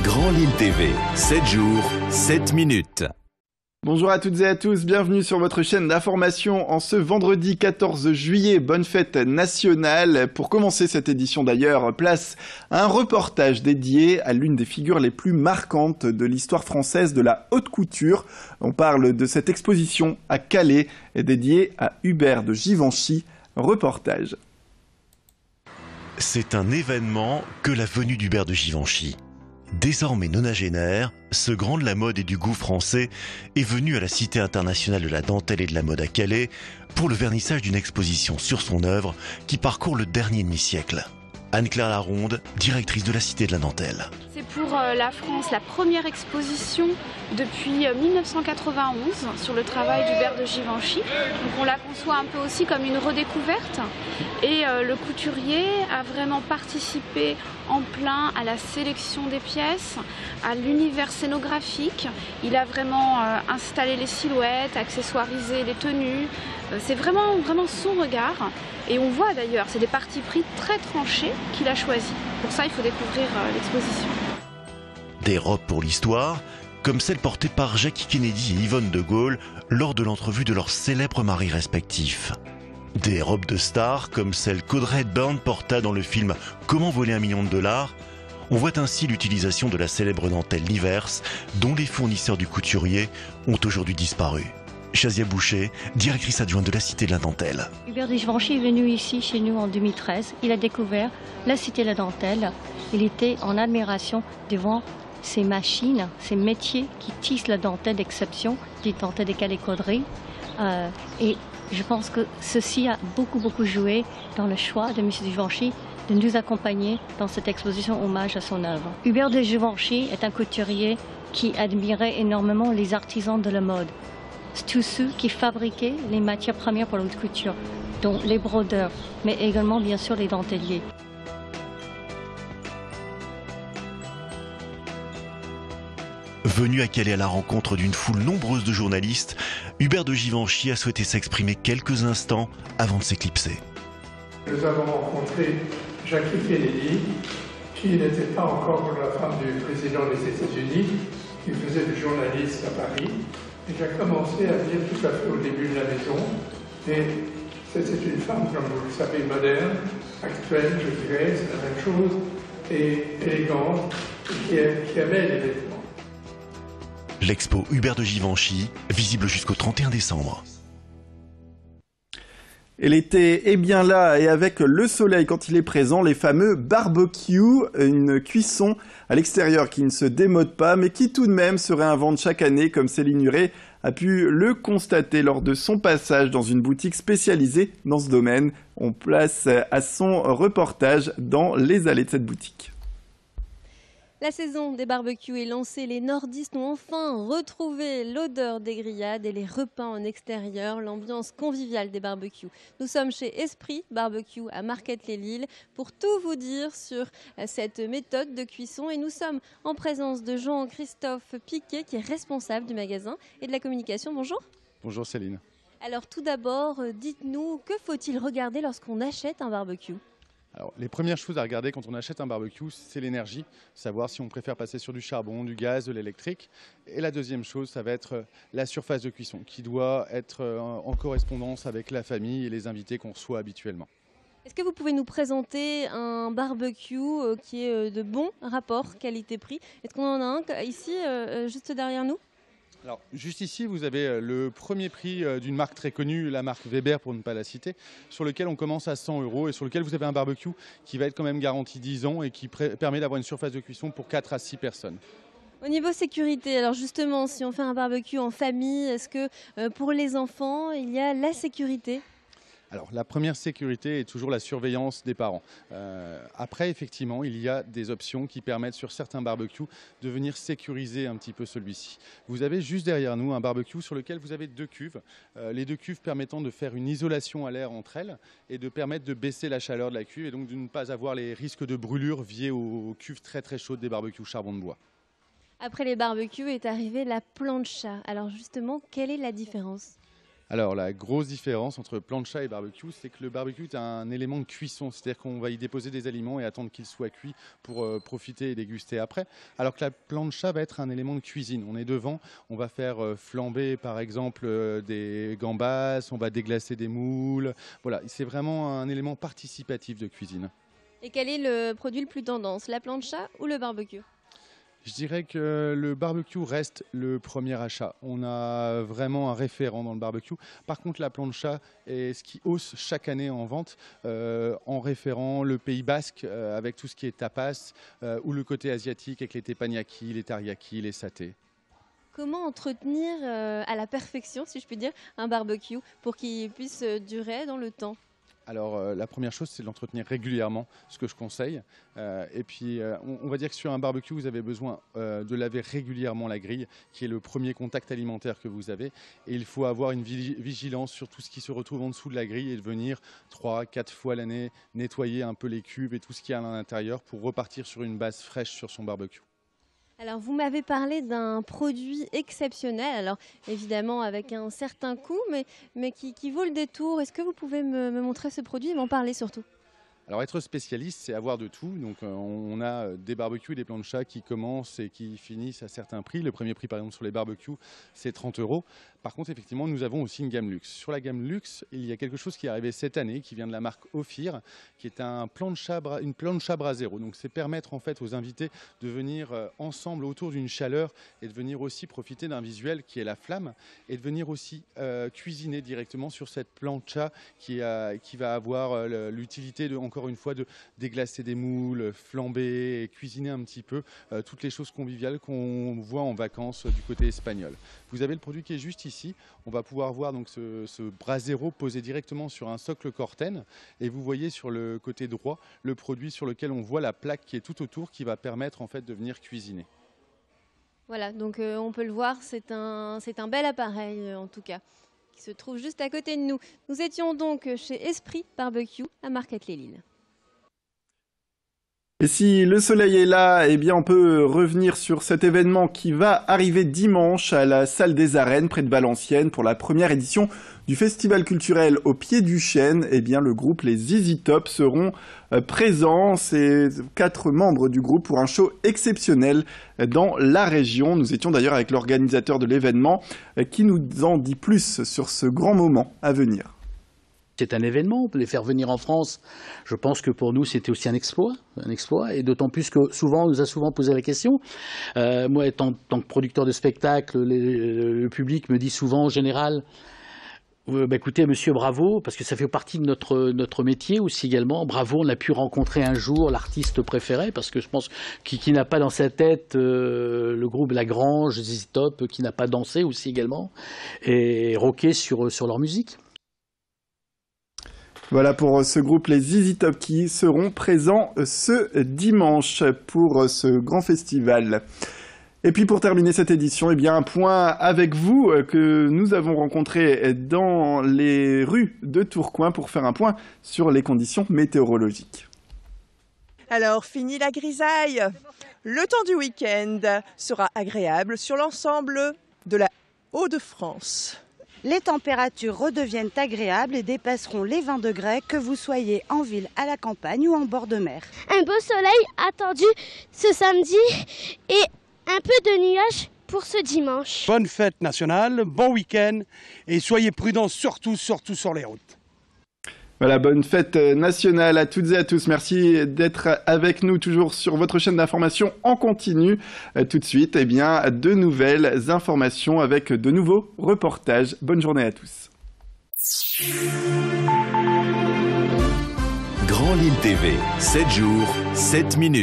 Grand Lille TV, 7 jours, 7 minutes. Bonjour à toutes et à tous, bienvenue sur votre chaîne d'information en ce vendredi 14 juillet, bonne fête nationale. Pour commencer cette édition d'ailleurs, place à un reportage dédié à l'une des figures les plus marquantes de l'histoire française de la haute couture. On parle de cette exposition à Calais, dédiée à Hubert de Givenchy. Reportage. C'est un événement que la venue d'Hubert de Givenchy. Désormais nonagénaire, ce grand de la mode et du goût français est venu à la Cité internationale de la dentelle et de la mode à Calais pour le vernissage d'une exposition sur son œuvre qui parcourt le dernier demi-siècle. Anne-Claire Laronde, directrice de la Cité de la dentelle. C'est pour la France la première exposition depuis 1991 sur le travail d'Hubert de Givenchy. Donc on la conçoit un peu aussi comme une redécouverte et le couturier a vraiment participé en plein à la sélection des pièces, à l'univers scénographique. Il a vraiment installé les silhouettes, accessoirisé les tenues. C'est vraiment son regard. Et on voit d'ailleurs, c'est des partis pris très tranchés qu'il a choisis. Pour ça, il faut découvrir l'exposition. Des robes pour l'histoire, comme celle portée par Jackie Kennedy et Yvonne de Gaulle lors de l'entrevue de leurs célèbres maris respectifs. Des robes de stars, comme celle qu'Audrey Hepburn porta dans le film Comment voler $1 million. On voit ainsi l'utilisation de la célèbre dentelle Liverse, dont les fournisseurs du couturier ont aujourd'hui disparu. Chazia Boucher, directrice adjointe de la Cité de la dentelle. Hubert de Givenchy est venu ici chez nous en 2013. Il a découvert la Cité de la dentelle. Il était en admiration devant ces machines, ces métiers qui tissent la dentelle d'exception, des dentelles des calécoderies. Et je pense que ceci a beaucoup joué dans le choix de M. Givenchy de nous accompagner dans cette exposition hommage à son œuvre. Hubert de Givenchy est un couturier qui admirait énormément les artisans de la mode. Tous ceux qui fabriquaient les matières premières pour la haute couture, dont les brodeurs, mais également bien sûr les denteliers. Venu à Calais à la rencontre d'une foule nombreuse de journalistes, Hubert de Givenchy a souhaité s'exprimer quelques instants avant de s'éclipser. Nous avons rencontré Jackie Kennedy, qui n'était pas encore la femme du président des États-Unis, qui faisait du journaliste à Paris. Et j'ai commencé à venir tout à fait au début de la maison. Et c'était une femme, comme vous le savez, moderne, actuelle, je dirais, c'est la même chose, et élégante, et qui aimait les vêtements. L'expo Hubert de Givenchy, visible jusqu'au 31 décembre. Et l'été est bien là, et avec le soleil quand il est présent, les fameux barbecues, une cuisson à l'extérieur qui ne se démode pas, mais qui tout de même se réinvente chaque année, comme Céline Huret a pu le constater lors de son passage dans une boutique spécialisée dans ce domaine. On place à son reportage dans les allées de cette boutique. La saison des barbecues est lancée, les nordistes ont enfin retrouvé l'odeur des grillades et les repas en extérieur, l'ambiance conviviale des barbecues. Nous sommes chez Esprit Barbecue à Marquette-les-Lilles pour tout vous dire sur cette méthode de cuisson et nous sommes en présence de Jean-Christophe Piquet qui est responsable du magasin et de la communication. Bonjour. Bonjour Céline. Alors tout d'abord, dites-nous, que faut-il regarder lorsqu'on achète un barbecue ? Alors, les premières choses à regarder quand on achète un barbecue, c'est l'énergie, savoir si on préfère passer sur du charbon, du gaz, de l'électrique. Et la deuxième chose, ça va être la surface de cuisson, qui doit être en correspondance avec la famille et les invités qu'on reçoit habituellement. Est-ce que vous pouvez nous présenter un barbecue qui est de bon rapport qualité-prix ? Est-ce qu'on en a un ici, juste derrière nous ? Alors, juste ici, vous avez le premier prix d'une marque très connue, la marque Weber pour ne pas la citer, sur lequel on commence à 100 € et sur lequel vous avez un barbecue qui va être quand même garanti 10 ans et qui permet d'avoir une surface de cuisson pour 4 à 6 personnes. Au niveau sécurité, alors justement, si on fait un barbecue en famille, est-ce que pour les enfants, il y a la sécurité ? Alors, la première sécurité est toujours la surveillance des parents. Après, effectivement, il y a des options qui permettent sur certains barbecues de venir sécuriser un petit peu celui-ci. Vous avez juste derrière nous un barbecue sur lequel vous avez 2 cuves. Les 2 cuves permettant de faire une isolation à l'air entre elles et de permettre de baisser la chaleur de la cuve et donc de ne pas avoir les risques de brûlure liés aux cuves très chaudes des barbecues charbon de bois. Après les barbecues est arrivée la plancha. Alors justement, quelle est la différence ? Alors la grosse différence entre plancha et barbecue, c'est que le barbecue est un élément de cuisson, c'est-à-dire qu'on va y déposer des aliments et attendre qu'ils soient cuits pour profiter et déguster après, alors que la plancha va être un élément de cuisine. On est devant, on va faire flamber par exemple des gambas, on va déglacer des moules, voilà, c'est vraiment un élément participatif de cuisine. Et quel est le produit le plus tendance, la plancha ou le barbecue? Je dirais que le barbecue reste le premier achat. On a vraiment un référent dans le barbecue. Par contre, la plancha est ce qui hausse chaque année en vente en référant le Pays Basque avec tout ce qui est tapas ou le côté asiatique avec les teppanyaki, les teriyaki, les satés. Comment entretenir à la perfection, si je puis dire, un barbecue pour qu'il puisse durer dans le temps? Alors la première chose, c'est de l'entretenir régulièrement, ce que je conseille. Et puis on va dire que sur un barbecue, vous avez besoin de laver régulièrement la grille, qui est le premier contact alimentaire que vous avez. Et il faut avoir une vigilance sur tout ce qui se retrouve en dessous de la grille et de venir 3-4 fois l'année nettoyer un peu les cubes et tout ce qu'il y a à l'intérieur pour repartir sur une base fraîche sur son barbecue. Alors vous m'avez parlé d'un produit exceptionnel, alors évidemment avec un certain coût, mais qui vaut le détour. Est-ce que vous pouvez me montrer ce produit et m'en parler surtout? Alors être spécialiste, c'est avoir de tout. Donc on a des barbecues et des planchas qui commencent et qui finissent à certains prix. Le premier prix par exemple sur les barbecues, c'est 30 €. Par contre, effectivement, nous avons aussi une gamme luxe. Sur la gamme luxe, il y a quelque chose qui est arrivé cette année, qui vient de la marque Ophir, qui est une plancha brasero. Donc c'est permettre en fait aux invités de venir ensemble autour d'une chaleur et de venir aussi profiter d'un visuel qui est la flamme et de venir aussi cuisiner directement sur cette plancha qui va avoir l'utilité encore une fois de déglacer des moules, flamber et cuisiner un petit peu toutes les choses conviviales qu'on voit en vacances du côté espagnol. Vous avez le produit qui est juste ici. On va pouvoir voir donc ce brasero posé directement sur un socle Corten et vous voyez sur le côté droit le produit sur lequel on voit la plaque qui est tout autour qui va permettre en fait de venir cuisiner. Voilà, donc on peut le voir, c'est un bel appareil en tout cas, qui se trouve juste à côté de nous. Nous étions donc chez Esprit Barbecue à Marquette-les-Lilles. Et si le soleil est là, eh bien on peut revenir sur cet événement qui va arriver dimanche à la salle des Arènes près de Valenciennes pour la première édition du festival culturel au pied du chêne. Eh bien le groupe les ZZ Top seront présents, ces 4 membres du groupe pour un show exceptionnel dans la région. Nous étions d'ailleurs avec l'organisateur de l'événement qui nous en dit plus sur ce grand moment à venir. C'est un événement, les faire venir en France, je pense que pour nous c'était aussi un exploit, et d'autant plus que on nous a souvent posé la question. Moi, en tant que producteur de spectacle, le public me dit souvent en général, écoutez monsieur, bravo, parce que ça fait partie de notre métier aussi également. Bravo, on a pu rencontrer un jour l'artiste préféré, parce que je pense qui n'a pas dans sa tête le groupe Lagrange, ZZ Top, qui n'a pas dansé aussi également, et rocké sur leur musique. Voilà pour ce groupe, les ZZ Top, qui seront présents ce dimanche pour ce grand festival. Et puis pour terminer cette édition, eh bien un point avec vous que nous avons rencontré dans les rues de Tourcoing pour faire un point sur les conditions météorologiques. Alors, fini la grisaille. Le temps du week-end sera agréable sur l'ensemble de la Hauts-de-France. Les températures redeviennent agréables et dépasseront les 20 degrés, que vous soyez en ville, à la campagne ou en bord de mer. Un beau soleil attendu ce samedi et un peu de nuages pour ce dimanche. Bonne fête nationale, bon week-end et soyez prudents surtout sur les routes. Voilà, bonne fête nationale à toutes et à tous. Merci d'être avec nous toujours sur votre chaîne d'information en continu. Tout de suite, eh bien, de nouvelles informations avec de nouveaux reportages. Bonne journée à tous. Grand Lille TV, 7 jours, 7 minutes.